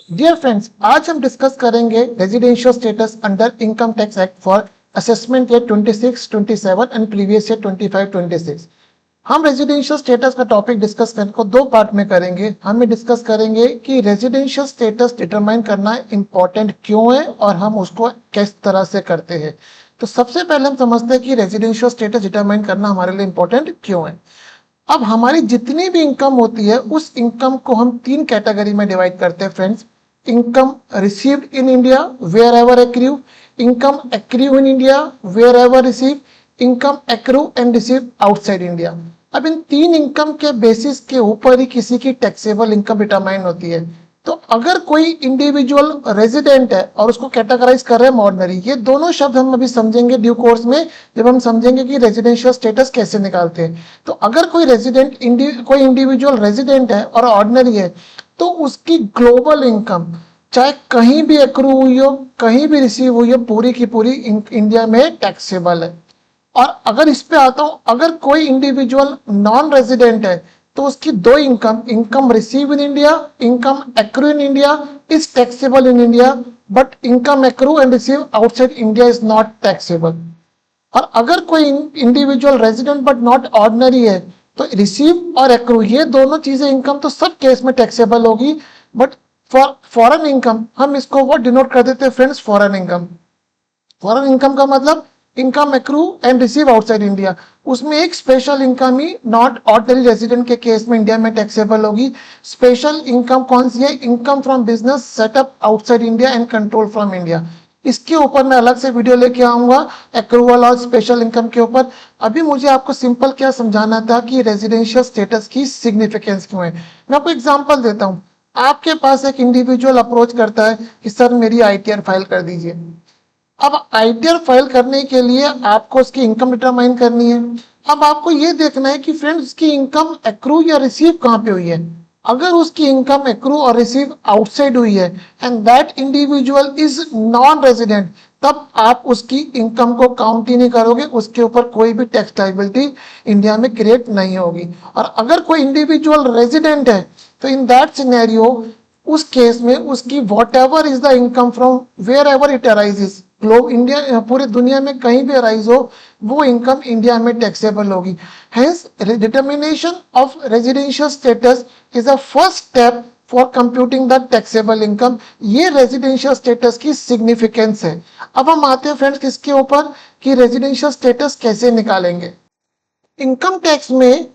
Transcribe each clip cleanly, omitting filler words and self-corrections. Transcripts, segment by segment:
Dear friends, आज हम discuss करेंगे residential status under income tax act for assessment year 26, 27 and previous year 25, 26। हम residential status का topic discuss करने को दो पार्ट में करेंगे। हम डिस्कस करेंगे कि रेजिडेंशियल स्टेटस डिटरमाइन करना इंपॉर्टेंट क्यों है और हम उसको किस तरह से करते हैं। तो सबसे पहले हम समझते हैं कि रेजिडेंशियल स्टेटस डिटरमाइन करना हमारे लिए इंपॉर्टेंट क्यों है। अब हमारी जितनी भी इनकम होती है उस इनकम को हम तीन कैटेगरी में डिवाइड करते हैं friends. Income received in India wherever accrue, income accrue in India wherever receive, income accrue and receive outside India. अब इन तीन इनकम के बेसिस के ऊपर ही किसी की टैक्सेबल इनकम डिटरमाइन होती है। तो अगर कोई इंडिविजुअल रेजिडेंट है और उसको कैटेगराइज कर रहे हैं ऑर्डिनरी, ये दोनों शब्द हम अभी समझेंगे ड्यू कोर्स में जब हम समझेंगे कि रेजिडेंशियल स्टेटस कैसे निकालते हैं। तो अगर कोई कोई इंडिविजुअल रेजिडेंट है और ऑर्डिनरी है तो उसकी ग्लोबल इनकम चाहे कहीं भी एक्रू हुई हो, कहीं भी रिसीव हुई हो, पूरी की पूरी इंडिया में टैक्सेबल है। और अगर इस पे आता हूं, अगर कोई इंडिविजुअल नॉन रेजिडेंट है तो उसकी दो income receive in India, income accrue in India is taxable in India, but income accrue and receive outside India is not taxable. और अगर कोई individual resident but not ordinary है तो रिसीव और एक्रू ये दोनों चीजें इनकम तो सब केस में टैक्सेबल होगी, बट फॉर फॉरेन इनकम हम इसको वो डिनोट कर देते हैं friends foreign income. Foreign income का मतलब income accrue and receive outside India, उसमें एक special income he not ordinary resident के केस में इंडिया में टैक्सेबल होगी। स्पेशल इनकम कौन सी है? Income from business setup outside India and control from India. इसके ऊपर मैं अलग से वीडियो लेके आऊंगा एक्रूवल और स्पेशल इनकम के ऊपर। अभी मुझे आपको सिंपल क्या समझाना था कि रेजिडेंशियल स्टेटस की सिग्निफिकेंस क्यों है। मैं आपको एग्जांपल देता हूं। आपके पास एक इंडिविजुअल अप्रोच करता है कि सर मेरी आईटीआर फाइल कर दीजिए। अब आईटीआर फाइल करने के लिए आपको उसकी इनकम डिटरमाइन करनी है। अब आपको ये देखना है कि फ्रेंड्स उसकी इनकम एक्रू या रिसीव कहां पे हुई है। अगर उसकी इनकम एक्रू और रिसीव आउटसाइड हुई है and that individual is non resident, तब आप उसकी इनकम को काउंट ही नहीं करोगे, उसके ऊपर कोई भी टैक्स लायबिलिटी इंडिया में क्रिएट नहीं होगी। और अगर कोई इंडिविजुअल रेजिडेंट है तो इन दैट सिनेरियो उस केस में उसकी whatever is the income from wherever it arises, globe India पूरी दुनिया में कहीं भी अराइज हो, वो इनकम इंडिया में टैक्सेबल होगी। Hence determination of residential status is a first step for computing the taxable income. ये रेजिडेंशियल स्टेटस की सिग्निफिकेंस है। अब हम आते हैं फ्रेंड्स किसके ऊपर कि रेजिडेंशियल स्टेटस कैसे निकालेंगे। इनकम टैक्स में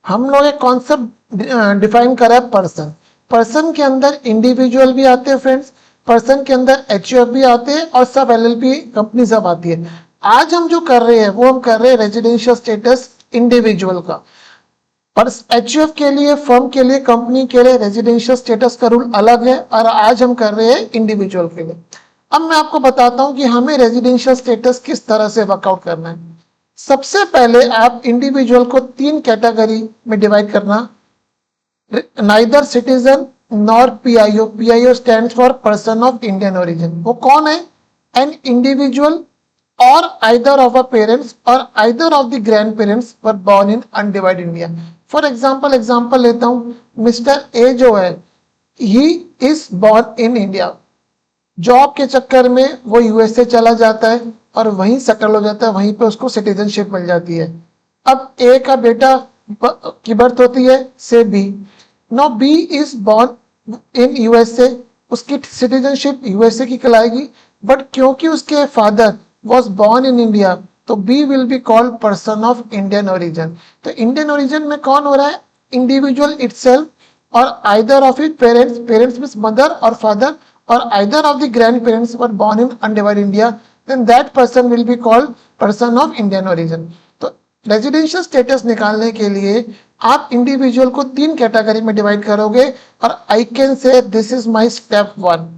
हम लोग एक कॉन्सेप्ट डिफाइन करा है पर्सन। पर्सन के अंदर इंडिविजुअल भी आते हैं फ्रेंड्स, पर्सन के अंदर एचयूएफ भी आते हैं और सब एलएलपी कंपनी सब आती है। आज हम जो कर रहे हैं वो हम कर रहे हैं रेजिडेंशियल स्टेटस इंडिविजुअल का। पर एचयूएफ के लिए, फर्म के लिए, कंपनी के लिए रेजिडेंशियल स्टेटस का रूल अलग है और आज हम कर रहे हैं इंडिविजुअल के लिए। अब मैं आपको बताता हूं कि हमें रेजिडेंशियल स्टेटस किस तरह से वर्कआउट करना है। सबसे पहले आप इंडिविजुअल को तीन कैटेगरी में डिवाइड करना, neither citizen nor PIO. PIO stands for person of Indian origin. वो कौन है? एन इंडिविजुअल और आइदर ऑफ अ पेरेंट्स और either of the grand parents were born in undivided India. For example लेता हूं, mister A जो है he is born in India. Job के चक्कर में वो यूएसए चला जाता है और वहीं सेटल हो जाता है, वहीं पे उसको सिटीजनशिप मिल जाती है। अब ए का बेटा की बर्थ होती है से B. Now B is born in USA, उसकी सिटीजनशिप यूएसए की कहलाएगी, बट क्योंकि उसके father was born in India तो B will be called person of Indian origin। तो इंडियन ओरिजिन में कौन हो रहा है? इंडिविजुअल इटसेल्फ और either of it parents, parents means mother और फादर, और either of the grand parents were born in undivided India, then that person will be called person of Indian origin. तो residential status निकालने के लिए आप individual को तीन category में डिवाइड करोगे और I can say this is my step one,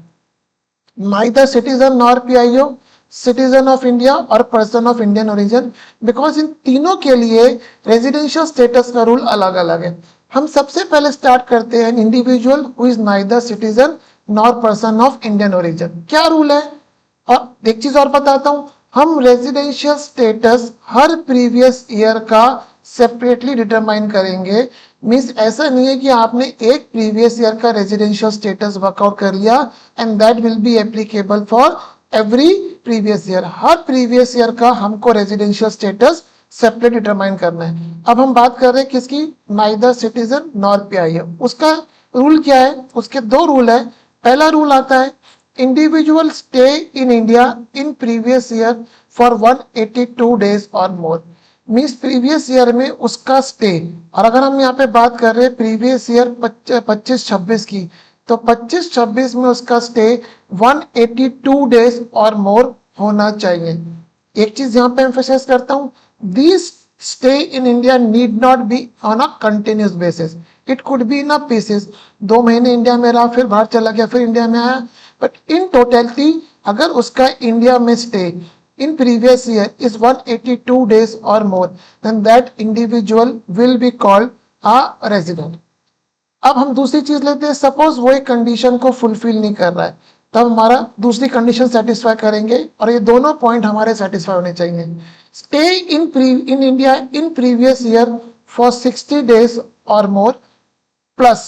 neither citizen nor PIO, citizen of India और person of Indian origin, because इन तीनों के लिए रेजिडेंशियल स्टेटस का रूल अलग अलग है। हम सबसे पहले स्टार्ट करते हैं individual who is neither citizen nor person of Indian origin. क्या रूल है? और एक चीज और बताता हूं, हम रेजिडेंशियल स्टेटस हर प्रीवियस ईयर का सेपरेटली डिटरमाइन करेंगे। मीन्स ऐसा नहीं है कि आपने एक प्रीवियस ईयर का रेजिडेंशियल स्टेटस वर्कआउट कर लिया and that will be applicable for every previous year. Her previous year का हमको रेजिडेंशियल स्टेटस सेपरेट डिटरमाइन करना है। अब हम बात कर रहे हैं किसकी, नाइदर सिटीजन नॉर पीआईओ। उसका रूल क्या है, उसके दो रूल है। पहला रूल आता है individual stay in India in previous year for 182 days और मोर। मीन्स प्रीवियस ईयर में उसका स्टे, और अगर हम यहाँ पे बात कर रहे हैं प्रीवियस ईयर 25-26 की, तो 25-26 में उसका स्टे 182 डेज और मोर होना चाहिए। एक चीज यहाँ पे एम्फेसाइज करता हूँ, this stay in India need not be on a continuous basis, it could be in a pieces. 2 महीने इंडिया में रहा, फिर बाहर चला गया, फिर इंडिया में आया, बट इन टोटलिटी अगर उसका इंडिया में stay in previous year is 182 days or more, then that individual will be called a resident. अब हम दूसरी चीज लेते हैं, सपोज वो एक कंडीशन को फुलफिल नहीं कर रहा है, तब हमारा दूसरी कंडीशन सेटिस्फाई करेंगे, और ये दोनों पॉइंट हमारे सेटिस्फाई होने चाहिए। Stay in India in previous year for 60 days और more plus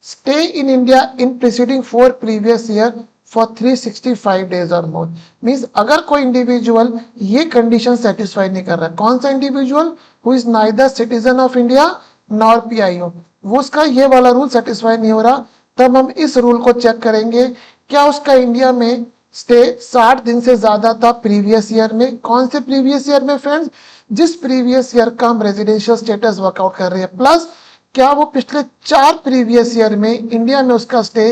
stay in India in preceding 4 previous year for 365 days और मोर। मीन्स अगर कोई इंडिविजुअल ये कंडीशन सेटिस्फाई नहीं कर रहा है, कौन सा individual, who is neither citizen of India nor PIO, वो उसका ये वाला रूल सेटिस्फाई नहीं हो रहा, तब हम इस रूल को चेक करेंगे क्या उसका इंडिया में स्टे 60 दिन से ज्यादा था प्रीवियस ईयर में। कौन से प्रीवियस ईयर में फ्रेंड्स, जिस प्रीवियस ईयर का हम रेजिडेंशियल स्टेटस वर्कआउट कर रहे हैं, प्लस क्या वो पिछले 4 प्रीवियस ईयर में इंडिया में उसका स्टे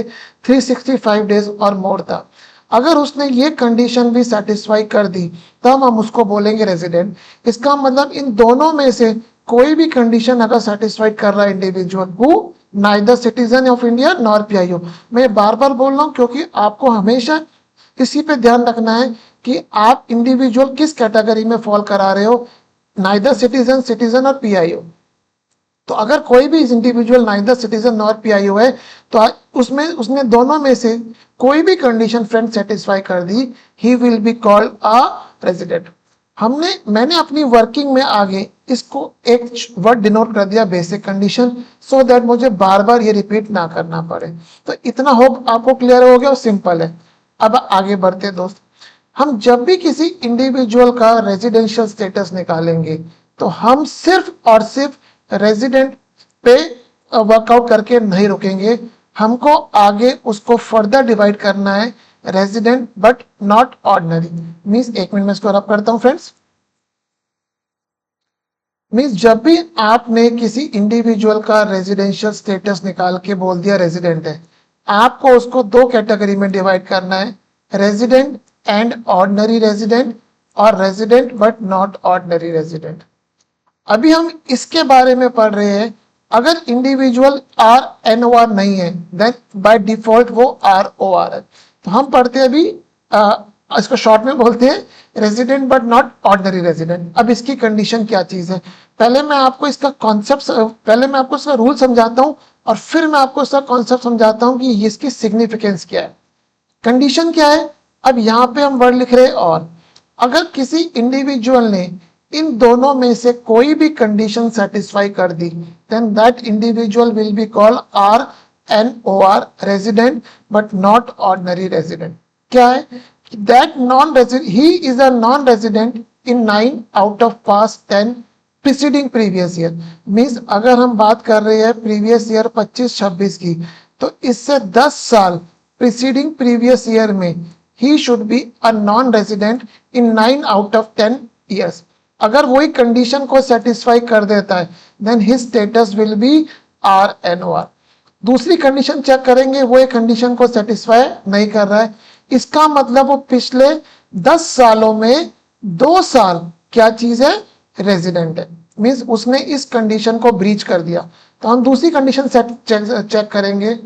365 डेज और मोर था। अगर उसने ये कंडीशन भी सेटिस्फाई कर दी तब हम उसको बोलेंगे रेजिडेंट। इसका मतलब इन दोनों में से कोई भी कंडीशन अगर सेटिस्फाइड कर रहा है individual who neither citizen of India nor PIO, मैं बार बार बोल रहा हूँ क्योंकि आपको हमेशा इसी पे ध्यान रखना है कि आप इंडिविजुअल किस कैटेगरी में फॉल करा रहे हो, नाइदर सिटीजन, सिटीजन और पीआईओ। तो अगर कोई भी individual neither citizen nor PIO है तो उसमें उसने दोनों में से कोई भी कंडीशन फ्रेंड सेटिस्फाई कर दी, he will be called a resident. मैंने अपनी वर्किंग में आगे इसको एक वर्ड डिनोट कर दिया, बेसिक कंडीशन, सो दैट मुझे बार बार ये रिपीट ना करना पड़े। तो इतना होप आपको क्लियर हो गया और सिंपल है। अब आगे बढ़ते दोस्त, हम जब भी किसी इंडिविजुअल का रेजिडेंशियल स्टेटस निकालेंगे तो हम सिर्फ और सिर्फ रेजिडेंट पे वर्कआउट करके नहीं रुकेंगे, हमको आगे उसको फर्दर डिवाइड करना है, resident but not ordinary. Means एक मिनट में इसको रब करता हूं फ्रेंड्स। मींस जब भी आपने किसी इंडिविजुअल का रेजिडेंशियल स्टेटस निकाल के बोल दिया रेजिडेंट है, आपको उसको 2 कैटेगरी में डिवाइड करना है, रेजिडेंट एंड ऑर्डिनरी रेजिडेंट और resident but not ordinary resident. अभी हम इसके बारे में पढ़ रहे हैं, अगर इंडिविजुअल RNOR नहीं है देन बाय डिफॉल्ट वो ROR है। तो हम पढ़ते हैं अभी इसको शॉर्ट में बोलते हैं resident but not ordinary resident. अब इसकी कंडीशन क्या चीज है, पहले मैं आपको इसका कॉन्सेप्ट, पहले मैं आपको इसका रूल समझाता हूं और फिर मैं आपको इसका कॉन्सेप्ट समझाता हूं कि इसकी सिग्निफिकेंस क्या है। कंडीशन क्या है, अब यहाँ पे हम वर्ड लिख रहे हैं और, अगर किसी इंडिविजुअल ने इन दोनों में से कोई भी कंडीशन सेटिस्फाई कर दी then that individual will be called RNOR resident but not ordinary resident. क्या है, that non resident, he is a non resident in 9 out of past 10 preceding previous year. Means अगर हम बात कर रहे हैं प्रीवियस ईयर 25-26 की, तो इससे 10 साल प्रीसीडिंग प्रीवियस ईयर में ही should be a non resident in 9 out of 10 years. अगर वही कंडीशन को सेटिस्फाई कर देता है then his status will be RNOR। दूसरी कंडीशन चेक करेंगे, वो एक कंडीशन को सेटिस्फाई नहीं कर रहा है, इसका मतलब वो पिछले 10 सालों में 2 साल क्या चीज है, रेजिडेंट है। मींस उसने इस कंडीशन को ब्रीच कर दिया। तो हम दूसरी कंडीशन चेक करेंगे,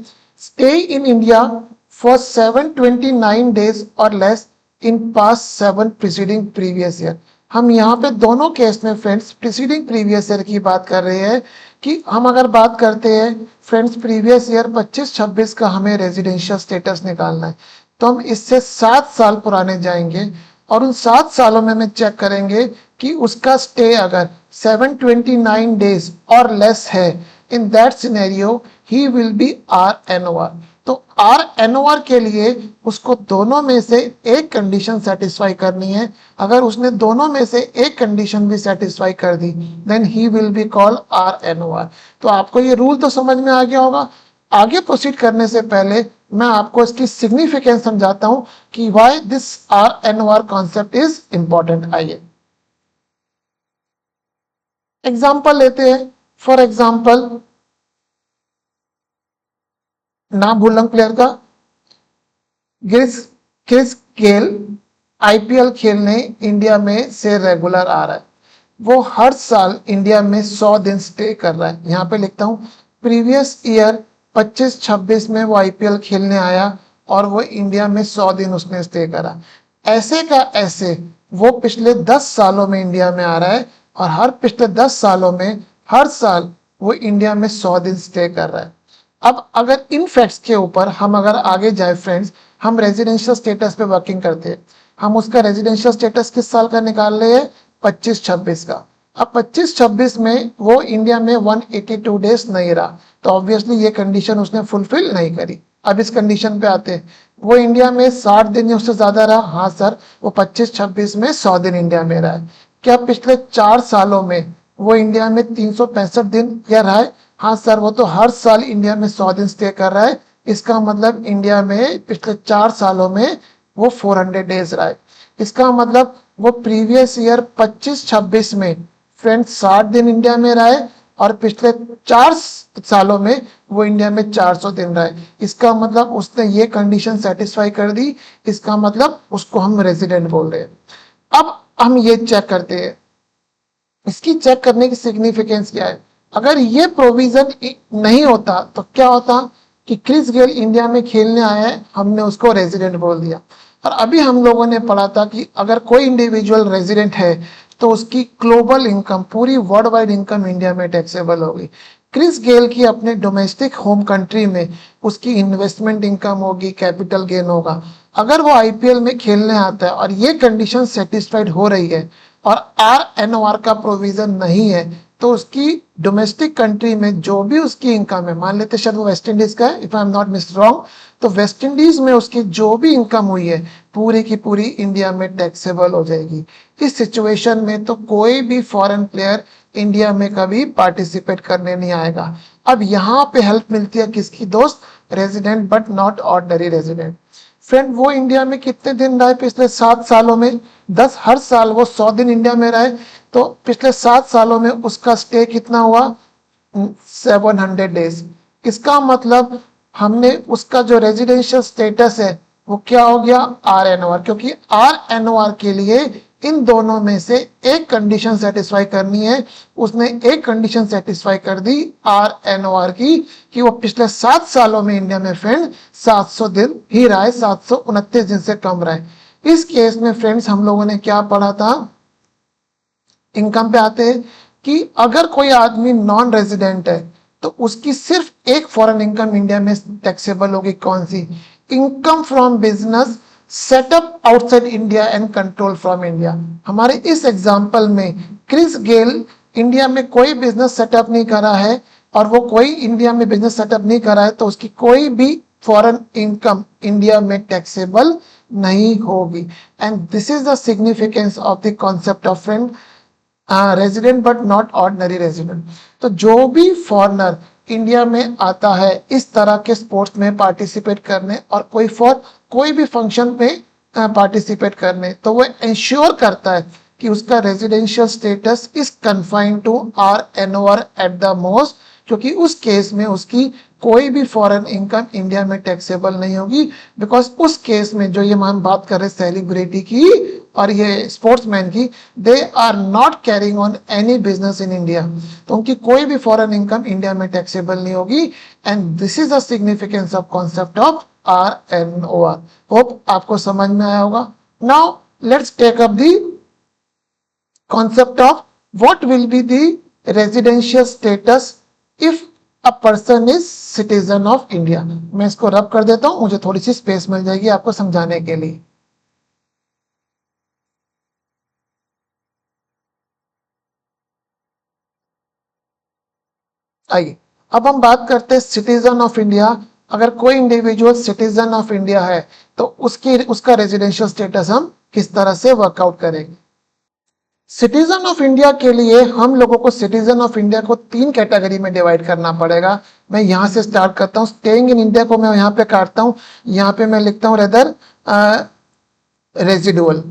stay in India for 729 days और less in past 7 preceding previous year. हम यहाँ पे दोनों केस में फ्रेंड्स प्रीसीडिंग प्रीवियस ईयर की बात कर रहे हैं कि हम अगर बात करते हैं फ्रेंड्स प्रीवियस ईयर 25-26 का हमें रेजिडेंशियल स्टेटस निकालना है, तो हम इससे 7 साल पुराने जाएंगे और उन 7 सालों में हमें चेक करेंगे कि उसका स्टे अगर 729 डेज और लेस है in that scenario he will be RNOR। तो RNOR के लिए उसको दोनों में से एक कंडीशन सेटिस्फाई करनी है। अगर उसने दोनों में से एक कंडीशन भी सेटिस्फाई कर दी then he will be called RNOR। तो आपको ये रूल तो समझ में आ गया होगा। आगे प्रोसीड करने से पहले मैं आपको इसकी सिग्निफिकेंस समझाता हूं कि why this RNOR concept is important. आइए एग्जाम्पल लेते हैं। फॉर एग्जाम्पल नाम भूल रहा हूं प्लेयर का, क्रिस क्रिस गेल IPL खेलने इंडिया में से रेगुलर आ रहा है। वो हर साल इंडिया में 100 दिन स्टे कर रहा है। यहाँ पे लिखता हूँ प्रीवियस ईयर 25-26 में वो IPL खेलने आया और वो इंडिया में 100 दिन उसने स्टे करा। ऐसे का ऐसे वो पिछले 10 सालों में इंडिया में आ रहा है और हर पिछले 10 सालों में हर साल वो इंडिया में 100 दिन स्टे कर रहा है। अब अगर इन फैक्ट्स के ऊपर हम अगर आगे जाए फ्रेंड्स, हम रेजिडेंशियल स्टेटस पे वर्किंग करते हैं। हम उसका रेजिडेंशियल स्टेटस किस साल का निकाल रहे हैं? 25-26 का। अब 25-26 में वो इंडिया में 182 डेज नहीं रहा, तो ऑब्वियसली ये कंडीशन उसने फुलफिल नहीं करी। अब इस कंडीशन पे आते हैं, वो इंडिया में 60 दिन या उससे ज्यादा रहा। हाँ सर, वो 25-26 में 100 दिन इंडिया में रहा है। क्या पिछले 4 सालों में वो इंडिया में 365 दिन या रहा है? हाँ सर, वो तो हर साल इंडिया में 100 दिन स्टे कर रहा है। इसका मतलब इंडिया में पिछले 4 सालों में वो 400 डेज रहा है। इसका मतलब वो प्रीवियस ईयर 25-26 में फ्रेंड्स 60 दिन इंडिया में रहा है और पिछले 4 सालों में वो इंडिया में 400 दिन रहा है। इसका मतलब उसने ये कंडीशन सेटिस्फाई कर दी। इसका मतलब उसको हम रेजिडेंट बोल रहे हैं। अब हम ये चेक करते हैं, इसकी चेक करने की सिग्निफिकेंस क्या है। अगर ये प्रोविजन नहीं होता तो क्या होता कि क्रिस गेल इंडिया में खेलने आया है, हमने उसको रेजिडेंट बोल दिया। और अभी हम लोगों ने पढ़ा था कि अगर कोई इंडिविजुअल रेजिडेंट है तो उसकी ग्लोबल इनकम, पूरी वर्ल्ड वाइड इनकम इंडिया में टैक्सेबल होगी। क्रिस गेल की अपने डोमेस्टिक होम कंट्री में उसकी इन्वेस्टमेंट इनकम होगी, कैपिटल गेन होगा। अगर वो IPL में खेलने आता है और ये कंडीशन सेटिस्फाइड हो रही है और RNOR का प्रोविजन नहीं है, तो उसकी डोमेस्टिक कंट्री में जो भी उसकी इनकम है, मान लेते शायद वो वेस्ट इंडीज का है, if I am not miss wrong, तो वेस्ट इंडीज में उसकी जो भी इनकम हुई है पूरी की पूरी इंडिया में टैक्सेबल हो जाएगी। इस सिचुएशन में तो कोई भी फॉरेन प्लेयर इंडिया में कभी पार्टिसिपेट करने नहीं आएगा। अब यहाँ पे हेल्प मिलती है किसकी दोस्त? Resident but not ordinary resident. Friend वो इंडिया में कितने दिन रहा है पिछले 7 सालों में? 10, हर साल वो 100 दिन इंडिया में रहे, तो पिछले 7 सालों में उसका स्टे कितना हुआ? 700 डेज। इसका मतलब हमने उसका जो रेजिडेंशियल स्टेटस है वो क्या हो गया? RNOR। क्योंकि RNOR के लिए इन दोनों में से एक कंडीशन सेटिस्फाई करनी है। उसने एक कंडीशन सेटिस्फाई कर दी RNOR की कि वो पिछले 7 सालों में इंडिया में फ्रेंड 700 दिन ही रहा है, 729 दिन से कम रहा है। इस केस में फ्रेंड्स हम लोगों ने क्या पढ़ा था? इनकम पे आते हैं कि अगर कोई आदमी नॉन रेजिडेंट है तो उसकी सिर्फ एक फॉरेन इनकम इंडिया में टैक्सेबल होगी। कौन सी? Income from business setup outside India and control from India. हमारे इस एग्जांपल में क्रिस गेल इंडिया में कोई बिजनेस सेटअप नहीं करा है और वो कोई इंडिया में बिजनेस सेटअप नहीं करा है, तो उसकी कोई भी फॉरेन इनकम इंडिया में टैक्सेबल नहीं होगी। And this is the significance of the concept of friend resident but not ordinary resident. तो जो भी फॉरनर इंडिया में आता है इस तरह के स्पोर्ट्स में पार्टिसिपेट करने और कोई भी फंक्शन में पार्टिसिपेट करने, तो वो इंश्योर करता है कि उसका residential status is confined to RNOR at the most, क्योंकि उस केस में उसकी कोई भी फॉरेन इनकम इंडिया में टैक्सेबल नहीं होगी। बिकॉज उस केस में जो ये हम बात कर रहे सेलिब्रिटी की और ये स्पोर्ट्समैन की, they are not carrying on any business in India, तो उनकी कोई भी फॉरेन इनकम इंडिया में टैक्सेबल नहीं होगी। And this is the significance of concept of RNOR। Hope आपको समझ में आया होगा। Now let's take up the concept of what will be the residential status if a person is citizen of India। मैं इसको रब कर देता हूं, मुझे थोड़ी सी स्पेस मिल जाएगी आपको समझाने के लिए। आइए अब हम बात करते हैं सिटीजन ऑफ इंडिया। अगर कोई इंडिविजुअल सिटीजन ऑफ इंडिया है तो उसका रेजिडेंशियल स्टेटस हम किस तरह से वर्कआउट करेंगे। सिटीजन ऑफ इंडिया के लिए हम लोगों को सिटीजन ऑफ इंडिया को 3 कैटेगरी में डिवाइड करना पड़ेगा। मैं यहां से स्टार्ट करता हूं। स्टेइंग इन इंडिया को मैं यहां पे काटता हूं, यहां पे मैं लिखता हूं रेदर रेजिडुअल।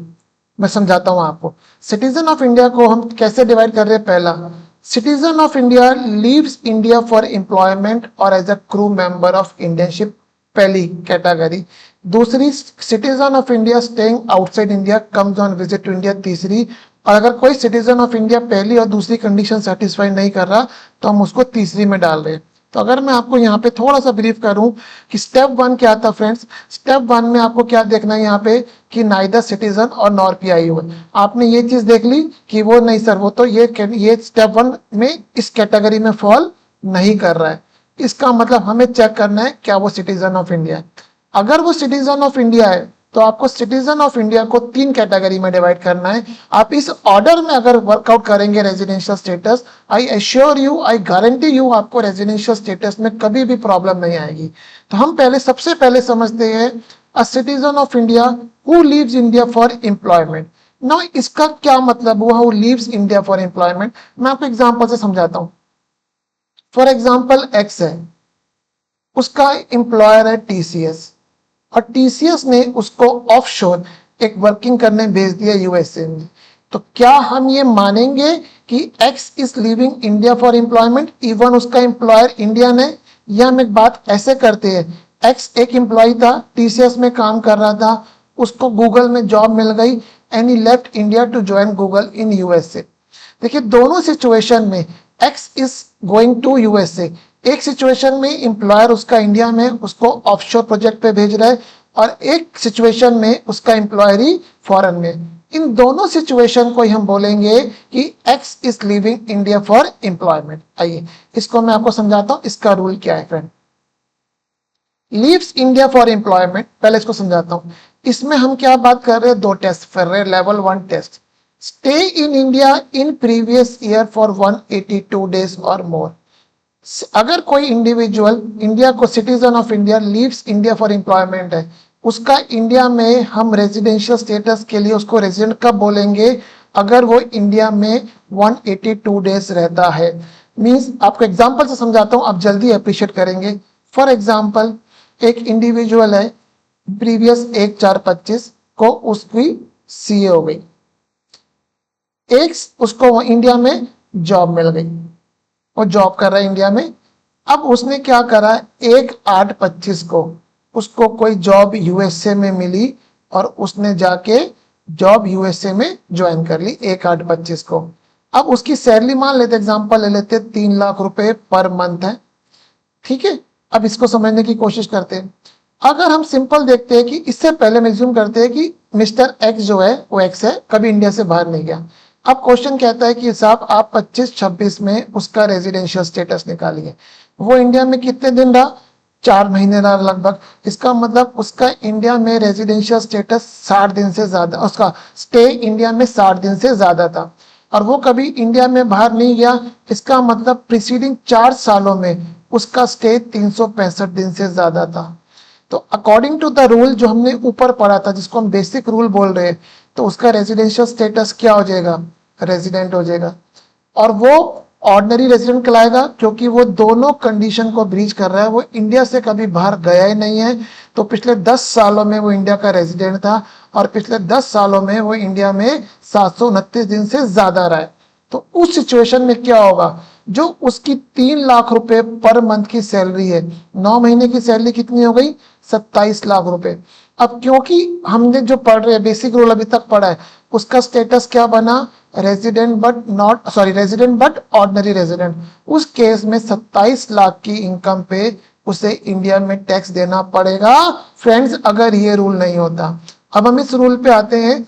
मैं समझाता हूं आपको। सिटीजन ऑफ इंडिया को हम कैसे डिवाइड कर रहे हैं। पहला, citizen of India leaves India for employment और as a crew member of Indian ship, पहली कैटेगरी। दूसरी, citizen of India staying outside India comes on visit to India, तीसरी। और अगर कोई सिटीजन ऑफ इंडिया पहली और दूसरी कंडीशन सेटिस्फाई नहीं कर रहा तो हम उसको तीसरी में डाल रहे हैं। तो अगर मैं आपको यहाँ पे थोड़ा सा ब्रीफ करूं कि स्टेप 1 क्या था फ्रेंड्स। स्टेप 1 में आपको क्या देखना है यहाँ पे कि नाइदर सिटीजन और नॉर पीआईओ है। आपने ये चीज देख ली कि वो नहीं सर, वो तो ये स्टेप 1 में इस कैटेगरी में फॉल नहीं कर रहा है। इसका मतलब हमें चेक करना है क्या वो सिटीजन ऑफ इंडिया है। अगर वो सिटीजन ऑफ इंडिया है तो आपको सिटीजन ऑफ इंडिया को 3 कैटेगरी में डिवाइड करना है। आप इस ऑर्डर में अगर वर्कआउट करेंगे residential status, I assure you, I guarantee you, आपको रेजिडेंशियल स्टेटस में कभी भी प्रॉब्लम नहीं आएगी। तो हम सबसे पहले समझते हैं a citizen of India who leaves India for employment. ना इसका क्या मतलब हुआ, who leaves India for employment. मैं आपको एग्जाम्पल से समझाता हूं। फॉर एग्जाम्पल एक्स है, उसका एम्प्लॉयर है टीसीएस और टीसीएस ने उसको ऑफशोर एक वर्किंग करने भेज दिया यूएसए में। तो क्या हम ये मानेंगे कि x is living India for employment even उसका एम्प्लॉयर इंडियन है। या हम एक बात ऐसे करते हैं, एक्स एक एम्प्लॉय था, टीसीएस में काम कर रहा था, उसको गूगल में जॉब मिल गई and he left India to join Google in USA. देखिए दोनों सिचुएशन में X is going to USA. एक सिचुएशन में एम्प्लॉयर उसका इंडिया में उसको ऑफशोर प्रोजेक्ट पे भेज रहा है और एक सिचुएशन में उसका एम्प्लॉयर ही फॉरेन में। इन दोनों सिचुएशन को हम बोलेंगे कि x is living India for employment. आइए इसको मैं आपको समझाता हूं, इसका रूल क्या है friend. Leaves India for employment, पहले इसको समझाता हूं। इसमें हम क्या बात कर रहे हैं, 2 टेस्ट कर रहे हैं। Level 1 test, stay in India in previous year for 182 days और मोर। अगर कोई इंडिविजुअल इंडिया को citizen of India leaves India for employment है, उसका इंडिया में हम रेजिडेंशियल स्टेटस के लिए उसको रेजिडेंट कब बोलेंगे, अगर वो इंडिया में 182 डेज रहता है। मींस आपको एग्जांपल से समझाता हूं, आप जल्दी अप्रिशिएट करेंगे। फॉर एग्जांपल एक इंडिविजुअल है, प्रीवियस 1/4/25 को उसकी सीए हो गई, एक उसको इंडिया में जॉब मिल गई, वो जॉब कर रहा है इंडिया में। अब उसने क्या करा, 1/8/25 को उसको कोई जॉब यूएसए में मिली और उसने जाके जॉब यूएसए में ज्वाइन कर ली 1/8/25 को। अब उसकी सैलरी मान लेते, एग्जांपल ले लेते, 3 लाख रुपए पर मंथ है। ठीक है, अब इसको समझने की कोशिश करते हैं। अगर हम सिंपल देखते हैं कि इससे पहले हम एज्यूम करते हैं कि मिस्टर एक्स जो है वो एक्स है, कभी इंडिया से बाहर नहीं गया। अब क्वेश्चन कहता है कि साहब आप 25-26 में उसका रेजिडेंशियल स्टेटस निकालिए। वो इंडिया में कितने दिन रहा, 4 महीने रहा लगभग। इसका मतलब उसका इंडिया में रेजिडेंशियल स्टेटस 60 दिन से ज्यादा, उसका स्टे इंडिया में 60 दिन से ज्यादा था और वो कभी इंडिया में बाहर नहीं गया। इसका मतलब प्रीसीडिंग 4 सालों में उसका स्टे 365 दिन से ज्यादा था। तो अकॉर्डिंग टू द रूल जो हमने ऊपर पढ़ा था, जिसको हम बेसिक रूल बोल रहे हैं, तो उसका रेजिडेंशियल स्टेटस क्या हो जाएगा, रेजिडेंट हो जाएगा। और वो ऑर्डिनरी रेजिडेंट कहलाएगा क्योंकि वो दोनों कंडीशन को ब्रीच कर रहा है। वो इंडिया से कभी बाहर गया ही नहीं है, तो पिछले 10 सालों में वो इंडिया का रेजिडेंट था और पिछले 10 सालों में वो इंडिया में 729 दिन से ज्यादा रहा है। तो उस सिचुएशन में क्या होगा, जो उसकी 3 लाख रुपए पर मंथ की सैलरी है, 9 महीने की सैलरी कितनी हो गई, 27 लाख रुपए। अब क्योंकि हमने जो पढ़ रहे हैं बेसिक रूल अभी तक पढ़ा है, उसका स्टेटस क्या बना, रेजिडेंट बट ऑर्डिनरी रेजिडेंट। उस केस में 27 लाख की इनकम पे उसे इंडिया में टैक्स देना पड़ेगा फ्रेंड्स, अगर ये रूल नहीं होता। अब हम इस रूल पे आते हैं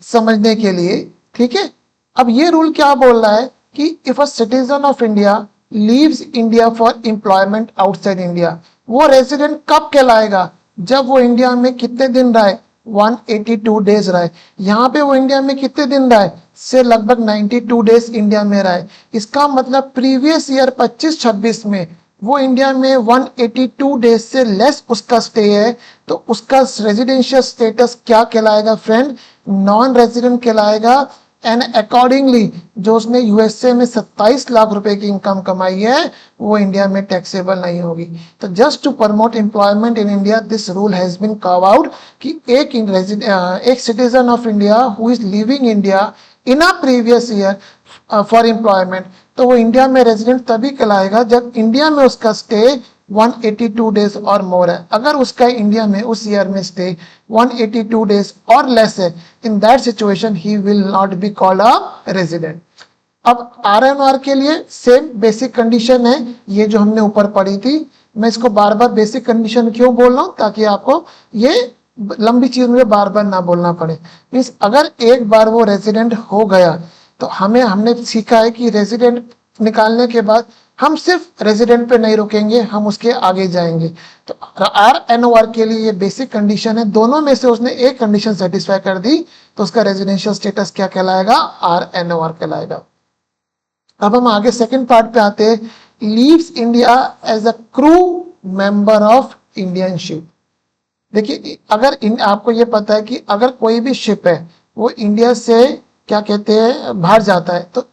समझने के लिए। ठीक है, अब ये रूल क्या बोल रहा है कि if a citizen of India leaves India for employment outside India, वो रेजिडेंट कब कहलाएगा, जब वो इंडिया में कितने दिन रहा है, 182 डेज रहा है। यहाँ पे वो इंडिया में कितने दिन रहा है, से लगभग 92 डेज इंडिया में रहा है। इसका मतलब प्रीवियस ईयर 25-26 में वो इंडिया में 182 डेज से लेस उसका स्टे है, तो उसका रेजिडेंशियल स्टेटस क्या कहलाएगा फ्रेंड, नॉन रेजिडेंट कहलाएगा। एंड अकॉर्डिंगली जो उसने यूएसए में 27 लाख रुपए की इनकम कमाई है वो इंडिया में टैक्सेबल नहीं होगी। तो just to promote employment in India this rule has been carve out कि एक citizen of India who is living India in a previous year for employment, तो वो इंडिया में रेजिडेंट तभी कहलाएगा जब इंडिया में उसका स्टे 182 डेज और मोर है। अगर उसका इंडिया में उस ईयर में स्टे 182 डेज और लेस है, in that situation he will not be called a resident. अब आरएनआर के लिए सेम बेसिक कंडीशन है, ये जो हमने ऊपर पढ़ी थी। मैं इसको बार बार बेसिक कंडीशन क्यों बोल रहा हूँ, ताकि आपको ये लंबी चीज मुझे बार बार ना बोलना पड़े। मीन्स अगर एक बार वो रेजिडेंट हो गया तो हमने सीखा है कि रेजिडेंट निकालने के बाद हम सिर्फ रेजिडेंट पे नहीं रुकेंगे, हम उसके आगे जाएंगे। तो आरएनओआर के लिए ये बेसिक कंडीशन है, दोनों में से उसने एक कंडीशन सेटिस्फाई कर दी तो उसका रेजिडेंशियल स्टेटस क्या कहलाएगा, आरएनओआर कहलाएगा। अब हम आगे सेकंड पार्ट पे आते हैं, leaves India as a crew member of Indian ship. देखिए अगर आपको ये पता है कि अगर कोई भी शिप है वो इंडिया से क्या कहते हैं बाहर जाता है, तो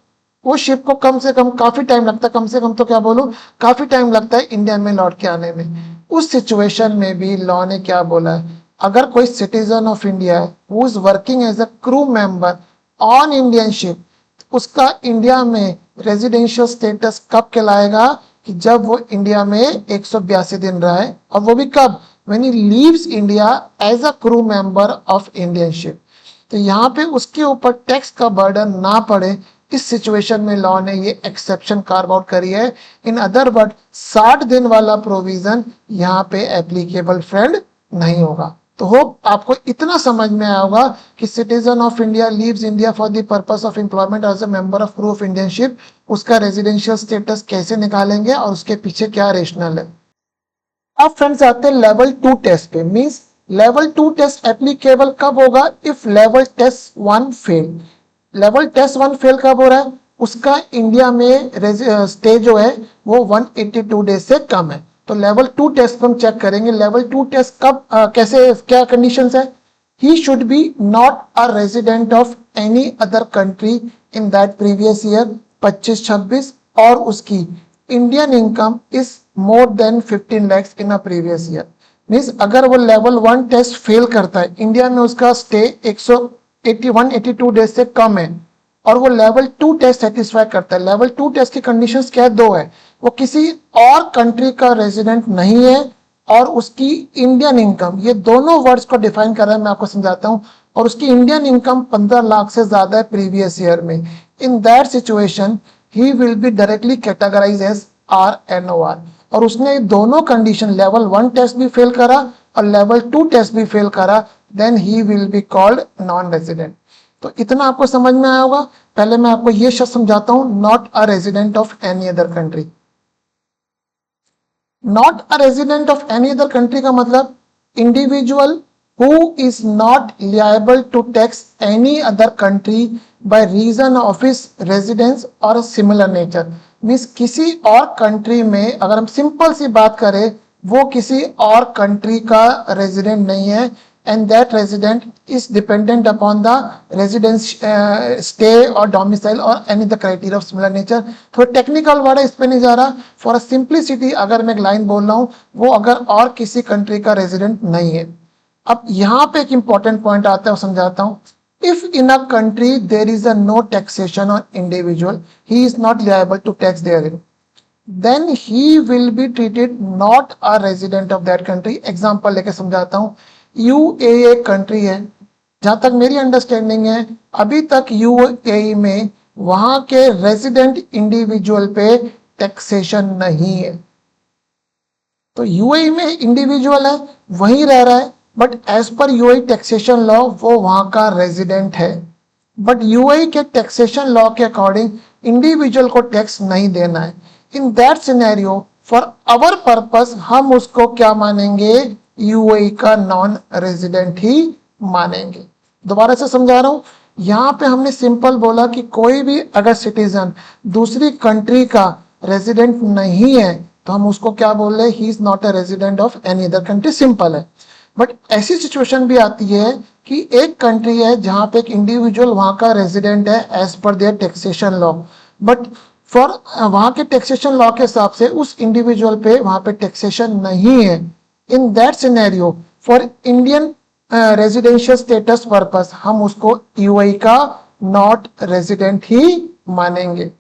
वो शिप को कम से कम काफी टाइम लगता है, कम से कम तो क्या बोलूं काफी टाइम लगता है इंडिया में लौट के आने में। उस सिचुएशन में भी लॉ ने क्या बोला है, अगर कोई citizen of India who is working as a crew member on Indian ship, उसका इंडिया में रेजिडेंशियल स्टेटस कब कहलाएगा, कि जब वो इंडिया में 182 दिन रहा है, और वो भी कब, when he leaves India as a crew member of Indian ship. तो यहाँ पे उसके ऊपर टैक्स का बर्डन ना पड़े, इस सिचुएशन में लॉ ने ये एक्सेप्शन कार्व आउट करी है। इन अदर वर्ड 60 दिन वाला प्रोविजन यहाँ पे एप्लीकेबल फ्रेंड नहीं होगा। तो होप आपको इतना समझ में आया होगा कि citizen of India leaves India for the purpose of employment as a member of crew of Indian ship, उसका रेजिडेंशियल स्टेटस कैसे निकालेंगे और उसके पीछे क्या रेशनल है। अब फ्रेंड्स आते हैं लेवल 2 टेस्ट पे। मींस लेवल 2 टेस्ट एप्लीकेबल कब होगा, if level test 1 fail. Level test 1 fail कब हो रहा है, उसका इंडिया में स्टे जो है वो 182 डेज से कम है। तो लेवल 2 टेस्ट हम चेक करेंगे, लेवल 2 टेस्ट कब कैसे क्या कंडीशंस है, ही should B not a resident of any other country in that previous year 25-26, और उसकी Indian income is more than 15 lakhs in a previous year. Means अगर वो लेवल 1 टेस्ट फेल करता है, इंडिया में उसका स्टे 182 डेज से कम है, और वो लेवल 2 टेस्ट सेटिस्फाई करता है। लेवल 2 टेस्ट की कंडीशंस क्या है, 2 है, वो किसी और कंट्री का रेजिडेंट नहीं है, और उसकी इंडियन इनकम, ये दोनों वर्ड्स को डिफाइन कर रहा है, मैं आपको समझाता हूं, और उसकी इंडियन इनकम 15 लाख से ज्यादा है प्रीवियस ईयर में। In that situation he will be directly categorise as RNOR. और उसने दोनों कंडीशन, लेवल 1 टेस्ट भी फेल करा और लेवल 2 टेस्ट भी फेल करा, then he will be called non resident. तो इतना आपको समझ में आया होगा। पहले मैं आपको ये शब्द समझाता हूं, not a resident of any other country. Not a resident of any other country का मतलब individual who is not liable to tax any other country by reason of his residence or a similar nature। Means किसी और country में, अगर हम simple सी बात करें, वो किसी और कंट्री का रेजिडेंट नहीं है, and that resident is dependent upon the residence stay और डोमिसाइल और any the criteria of similar nature. थोड़ा टेक्निकल वर्ड है, इस पे नहीं जा रहा। फॉर अ सिंप्लिसिटी अगर मैं एक लाइन बोल रहा हूँ, वो अगर और किसी कंट्री का रेजिडेंट नहीं है। अब यहां पे एक इंपॉर्टेंट पॉइंट आता है, वो समझाता हूं। If in a country there is a no taxation on individual, he is not liable to tax there in, then he will be treated not a resident of that country. Example लेके समझाता हूं। UAE एक country है, जहां तक मेरी understanding है अभी तक यूएई में वहां के रेजिडेंट इंडिविजुअल पे टैक्सेशन नहीं है। तो यूएई में इंडिविजुअल है, वहीं रह रहा है, but as per UAE taxation law वो वहां का रेजिडेंट है। बट यूएई के टैक्सेशन लॉ के अकॉर्डिंग इंडिविजुअल को टैक्स नहीं देना है। In that scenario for our purpose हम उसको क्या मानेंगे, यूएई का नॉन रेजिडेंट ही मानेंगे। दोबारा से समझा रहा हूं, यहाँ पे हमने सिंपल बोला कि कोई भी अगर सिटीजन दूसरी कंट्री का रेजिडेंट नहीं है तो हम उसको क्या बोल रहे हैं, ही is not a resident of any other country, simple है। बट ऐसी सिचुएशन भी आती है कि एक कंट्री है जहां पे एक इंडिविजुअल वहां का रेजिडेंट है as per their taxation law, but for वहां के टैक्सेशन लॉ के हिसाब से उस इंडिविजुअल पे वहां पे टैक्सेशन नहीं है। In that scenario for Indian residential status purpose हम उसको यूएई का नॉट रेजिडेंट ही मानेंगे।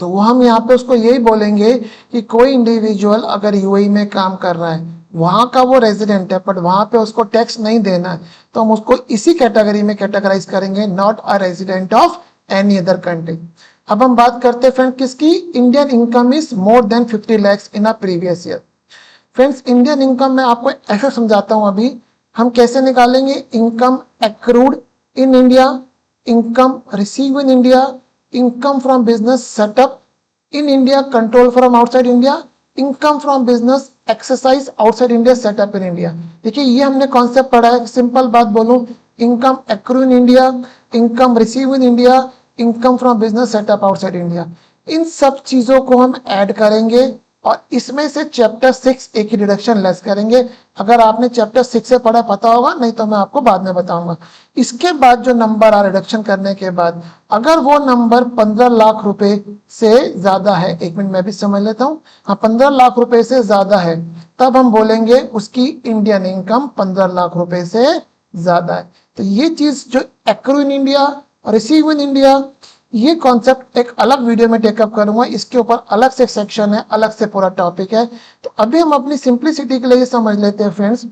तो वो हम यहाँ पे उसको यही बोलेंगे कि कोई इंडिविजुअल अगर यूएई में काम कर रहा है, वहां का वो रेजिडेंट है बट वहां पे उसको टैक्स नहीं देना है, तो हम उसको इसी कैटेगरी में कैटेगराइज करेंगे, not a resident of any other country. अब हम बात करते हैं फ्रेंड किसकी, Indian income is more than 50 lakhs in a previous year. Friends Indian income में आपको ऐसा समझाता हूं, अभी हम कैसे निकालेंगे, income accrued in India, income receive in India, income from business setup in India, control from outside India, income from business exercise outside India, setup in India. देखिए ये हमने कॉन्सेप्ट पढ़ा है, सिंपल बात बोलूं, income accrue in India, income receive in India, income from business setup outside India, इन सब चीजों को हम ऐड करेंगे और इसमें से चैप्टर 6 एक ही डिडक्शन लेस करेंगे। अगर आपने चैप्टर 6 से पढ़ा पता होगा, नहीं तो मैं आपको बाद में बताऊंगा। इसके बाद जो नंबर आ रिडक्शन करने के बाद अगर वो नंबर 15 लाख रुपए से ज्यादा है, एक मिनट मैं भी समझ लेता हूं, हाँ 15 लाख रुपए से ज्यादा है, तब हम बोलेंगे उसकी इंडियन इनकम 15 लाख रुपए से ज्यादा है। तो ये चीज जो accrue in India, receive in India, ये कॉन्सेप्ट एक अलग वीडियो में टेकअप करूंगा, इसके ऊपर अलग से सेक्शन है, अलग से पूरा टॉपिक है। तो अभी हम अपनी सिंप्लिसिटी के लिए समझ लेते हैं फ्रेंड्स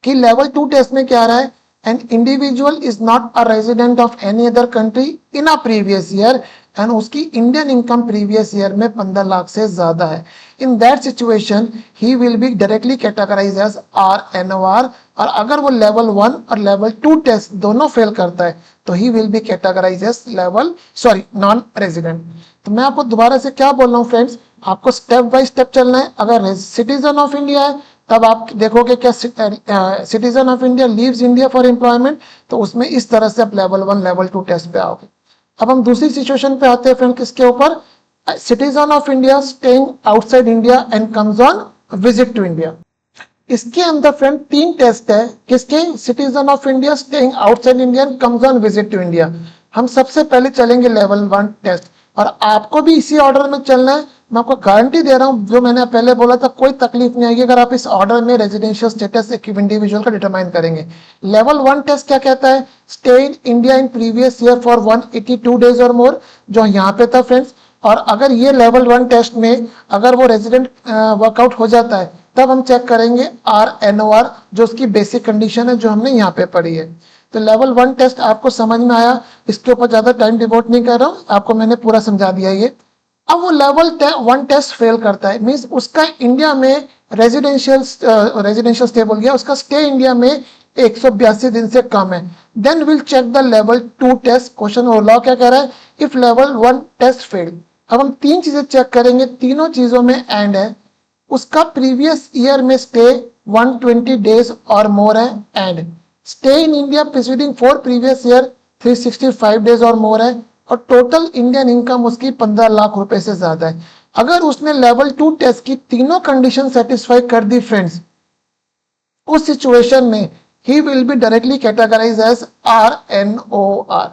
कि लेवल 2 टेस्ट में क्या आ रहा है, an individual is not a resident of any other country in a previous year and उसकी इंडियन इनकम प्रीवियस ईयर में 15 लाख से ज्यादा है। In that situation he will be directly categorise as RNOR, और अगर वो लेवल 1 और लेवल 2 टेस्ट दोनों फेल करता है तो he will be categorise as non resident. तो मैं आपको दोबारा से क्या बोल रहा हूँ फ्रेंड्स, आपको स्टेप बाय स्टेप चलना है। अगर सिटीजन ऑफ इंडिया है तब आप देखोगे क्या, citizen of India leaves India for employment, तो उसमें इस तरह से आप लेवल 1 लेवल 2 टेस्ट पे आओगे। अब हम दूसरी सिचुएशन पे आते हैं फ्रेंड, किसके ऊपर, citizen of India staying outside India and comes on visit to India. इसके अंदर फ्रेंड 3 टेस्ट है, किसके, citizen of India staying outside India and comes on visit to India. हम सबसे पहले चलेंगे लेवल 1 टेस्ट, और आपको भी इसी ऑर्डर में चलना है। मैं आपको गारंटी दे रहा हूं, जो मैंने पहले बोला था, कोई तकलीफ नहीं आएगी अगर आप इस ऑर्डर में रेजिडेंशियल स्टेटस एक इंडिविजुअल का डिटरमाइन करेंगे। लेवल 1 टेस्ट क्या कहता है, stay in India in previous year for 182 days और मोर, जो यहाँ पे था फ्रेंड्स। और अगर ये लेवल 1 टेस्ट में अगर वो रेजिडेंट वर्कआउट हो जाता है तब हम चेक करेंगे RNOR, जो उसकी बेसिक कंडीशन है जो हमने यहाँ पे पढ़ी है। तो लेवल 1 टेस्ट आपको समझ में आया, इसके ऊपर ज्यादा टाइम डिवोट नहीं कर रहा हूँ, आपको मैंने पूरा समझा दिया ये। अब वो लेवल 1 टेस्ट फेल करता है, मींस उसका इंडिया में रेजिडेंशियल स्टे बोल गया, उसका स्टे इंडिया में 182 दिन से कम है, then will check the level 2 test. Question और लॉ क्या कह रहा है, इफ लेवल 1 टेस्ट फेल्ड। अब हम 3 चीजें चेक करेंगे, तीनों चीजों में एंड है, उसका प्रीवियस ईयर में स्टे 120 डेज और मोर है, and stay in India preceding 4 previous year 365 days और मोर है, और टोटल इंडियन इनकम उसकी 15 लाख रुपए से ज्यादा है। अगर उसने लेवल 2 टेस्ट की तीनों कंडीशन सेटिस्फाई कर दी फ्रेंड्स, उस सिचुएशन में he will be directly categorise as RNOR।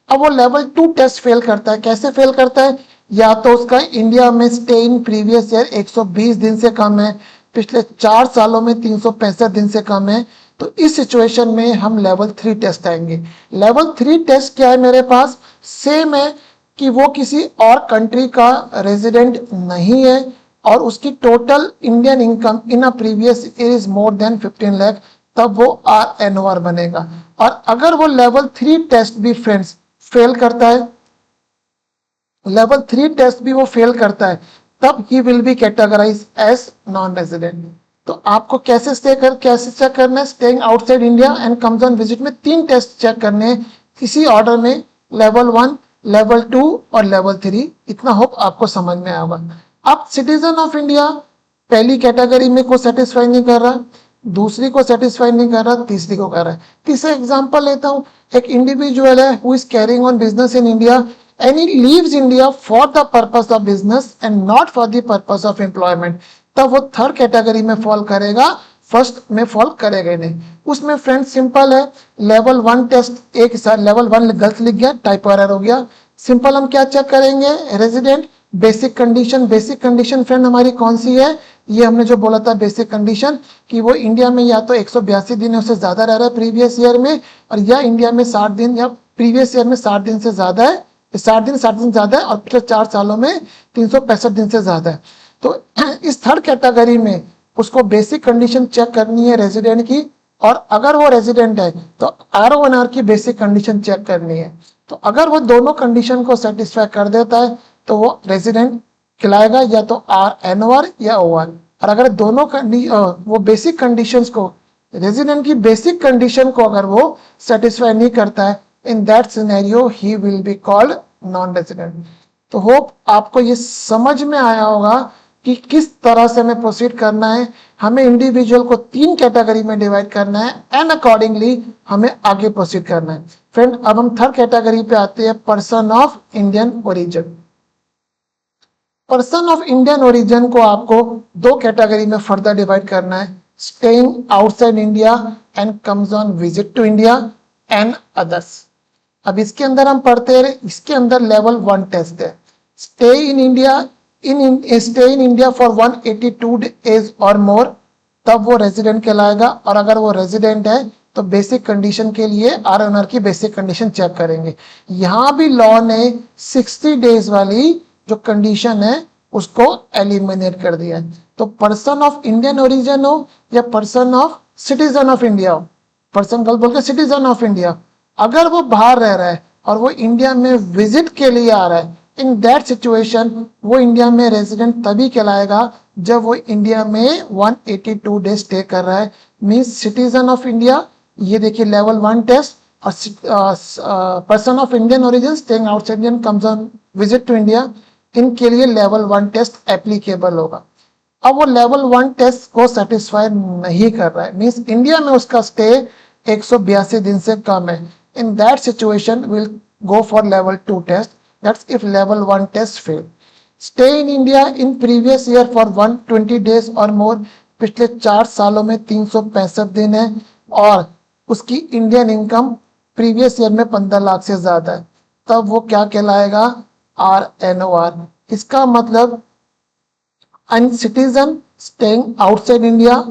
अब वो लेवल 2 टेस्ट फेल करता है, कैसे फेल करता है, या तो उसका इंडिया में स्टे इन प्रीवियस ईयर 120 दिन से कम है, पिछले 4 सालों में 365 दिन से कम है, तो इस सिचुएशन में हम लेवल 3 टेस्ट आएंगे। लेवल 3 टेस्ट क्या है मेरे पास, सेम है कि वो किसी और कंट्री का रेजिडेंट नहीं है और उसकी total Indian income in a previous year is more than 15 lakh, तब वो RNOR बनेगा। और अगर वो लेवल 3 टेस्ट भी फ्रेंड्स फेल करता है, लेवल 3 टेस्ट भी वो फेल करता है, तब he will be categorise as non resident. तो आपको कैसे चेक करना है, staying outside India and comes on visit में 3 टेस्ट चेक करने हैं, किसी ऑर्डर में, लेवल 1, लेवल 2 और लेवल 3। इतना होप आपको समझ में आएगा। अब सिटीजन ऑफ इंडिया पहली कैटेगरी में को सेटिस्फाई नहीं कर रहा, दूसरी को सेटिस्फाई नहीं कर रहा, तीसरी को कर रहा है। तीसरा एग्जांपल लेता हूं, एक इंडिविजुअल है who is carrying on business in India and he leaves India for the purpose of business and not for the purpose of employment, तब वो थर्ड कैटेगरी में फॉल करेगा, फर्स्ट में फॉल करेगा ही नहीं। उसमें फ्रेंड सिंपल है, लेवल 1 टेस्ट एक साथ लेवल 1 गलत लिख गया, टाइप एरर हो गया। सिंपल हम क्या चेक करेंगे, resident basic condition. Basic condition friend हमारी कौन सी है, ये हमने जो बोला था बेसिक कंडीशन कि वो इंडिया में या तो 182 दिन उससे ज्यादा रह रहा है प्रीवियस ईयर में, और या इंडिया में 60 दिन या प्रीवियस ईयर में 60 दिन से ज्यादा है, 60 दिन ज्यादा है, और पिछले 4 सालों में 365 दिन से ज्यादा है। तो इस थर्ड कैटेगरी में उसको बेसिक कंडीशन चेक करनी है रेजिडेंट की, और अगर वो रेजिडेंट है तो RONR की बेसिक कंडीशन चेक करनी है। तो अगर वो दोनों कंडीशन को सेटिस्फाई कर देता है तो वो रेजिडेंट कहलाएगा, या तो NOR या OR। और अगर दोनों वो बेसिक कंडीशंस को, रेजिडेंट की बेसिक कंडीशन को अगर वो सेटिस्फाई नहीं करता है, in that scenario he will be called non resident. तो होप आपको ये समझ में आया होगा कि किस तरह से हमें प्रोसीड करना है। हमें इंडिविजुअल को 3 कैटेगरी में डिवाइड करना है एंड अकॉर्डिंगली हमें आगे प्रोसीड करना है। फ्रेंड अब हम थर्ड कैटेगरी पे आते हैं, person of Indian origin. Person of Indian origin को आपको 2 कैटेगरी में फर्दर डिवाइड करना है, staying outside India and comes on visit to India and others. अब इसके अंदर हम पढ़ते हैं, इसके अंदर लेवल 1 टेस्ट है, stay in India stay in India for 182 days और मोर, तब वो रेजिडेंट कहलाएगा। और अगर वो रेजिडेंट है तो बेसिक कंडीशन के लिए RONR की बेसिक कंडीशन चेक करेंगे। यहां भी लॉ ने 60 डेज वाली जो कंडीशन है उसको एलिमिनेट कर दिया है। तो पर्सन ऑफ इंडियन ओरिजिन हो या person of citizen of India हो, पर्सन गलत बोल के सिटीजन ऑफ इंडिया, अगर वो बाहर रह रहा है और वो इंडिया में विजिट के लिए आ रहा है, इन दैट सिचुएशन वो इंडिया में रेजिडेंट तभी कहलाएगा जब वो इंडिया में 182 डेज स्टे कर रहा है, मींस सिटीजन ऑफ इंडिया। ये देखिए लेवल 1 टेस्ट, और person of Indian origin staying outside Indian comes on visit to India, इनके लिए लेवल 1 टेस्ट एप्लीकेबल होगा। अब वो लेवल 1 टेस्ट को सेटिस्फाई नहीं कर रहा है, मींस इंडिया में उसका स्टे 182 दिन से कम है, in that situation will go for level 2 test, that's if level 1 test fail. Stay in India in previous year for 120 days और मोर, पिछले 4 सालों में 365 दिन है, और उसकी इंडियन इनकम प्रीवियस ईयर में 15 लाख से ज्यादा है, तब वो क्या कहलाएगा, RNOR। इसका मतलब an citizen staying outside India,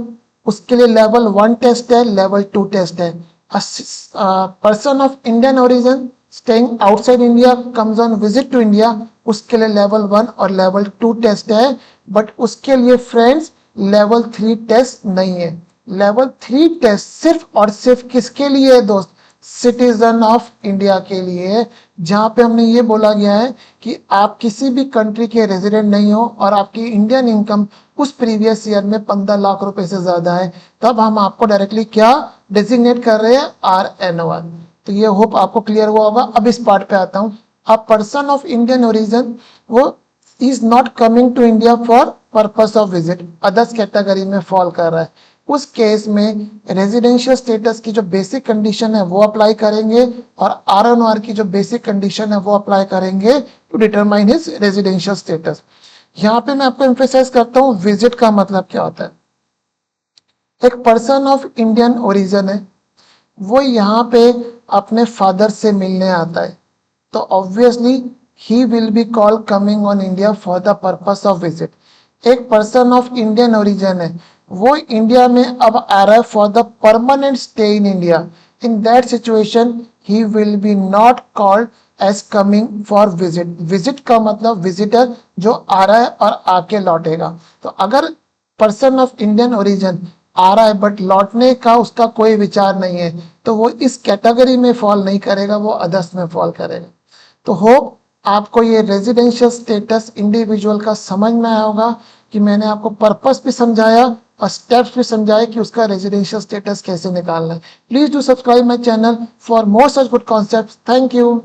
उसके लिए लेवल 1 टेस्ट है, लेवल 2 टेस्ट है। Person of Indian origin staying outside India comes on visit to India, उसके लिए लेवल 1 और लेवल 2 टेस्ट है, बट उसके लिए फ्रेंड्स लेवल 3 टेस्ट नहीं है। लेवल 3 टेस्ट सिर्फ और सिर्फ किसके लिए है दोस्त, सिटीजन ऑफ इंडिया के लिए, जहां पे हमने ये बोला गया है कि आप किसी भी कंट्री के रेजिडेंट नहीं हो और आपकी इंडियन इनकम उस प्रीवियस ईयर में 15 लाख रुपए से ज्यादा है, तब हम आपको डायरेक्टली क्या डेजिग्नेट कर रहे हैं, RNOR। तो ये होप आपको क्लियर हुआ होगा। अब इस पार्ट पे आता हूँ। A person of Indian origin वो is not coming to India for purpose of visit, others category में फॉल कर रहा है। उस केस में रेजिडेंशियल स्टेटस की जो बेसिक कंडीशन है वो अप्लाई करेंगे, और RNOR की जो बेसिक कंडीशन है वो अप्लाई करेंगे to determine his residential status. यहाँ पे मैं आपको एम्फेसाइज करता हूँ विजिट का मतलब क्या होता है। एक पर्सन ऑफ इंडियन ओरिजिन है, वो यहाँ पे अपने फादर से मिलने आता है, तो obviously he will be call coming on India for the purpose of visit. एक पर्सन ऑफ इंडियन ओरिजिन है, वो इंडिया में अब आ रहा है for the permanent stay in India, in that situation he will be not called as coming for visit. Visit का मतलब विजिटर जो आ रहा है और आके लौटेगा। तो अगर पर्सन ऑफ इंडियन ओरिजिन आ रहा है बट लौटने का उसका कोई विचार नहीं है, तो वो इस कैटेगरी में फॉल नहीं करेगा, वो अदर्स में फॉल करेगा। तो होप आपको ये रेजिडेंशियल स्टेटस इंडिविजुअल का समझ में आया होगा कि मैंने आपको पर्पस भी समझाया और स्टेप्स भी समझाए कि उसका रेजिडेंशियल स्टेटस कैसे निकालना है। Please do subscribe my channel for more such good concepts. Thank you.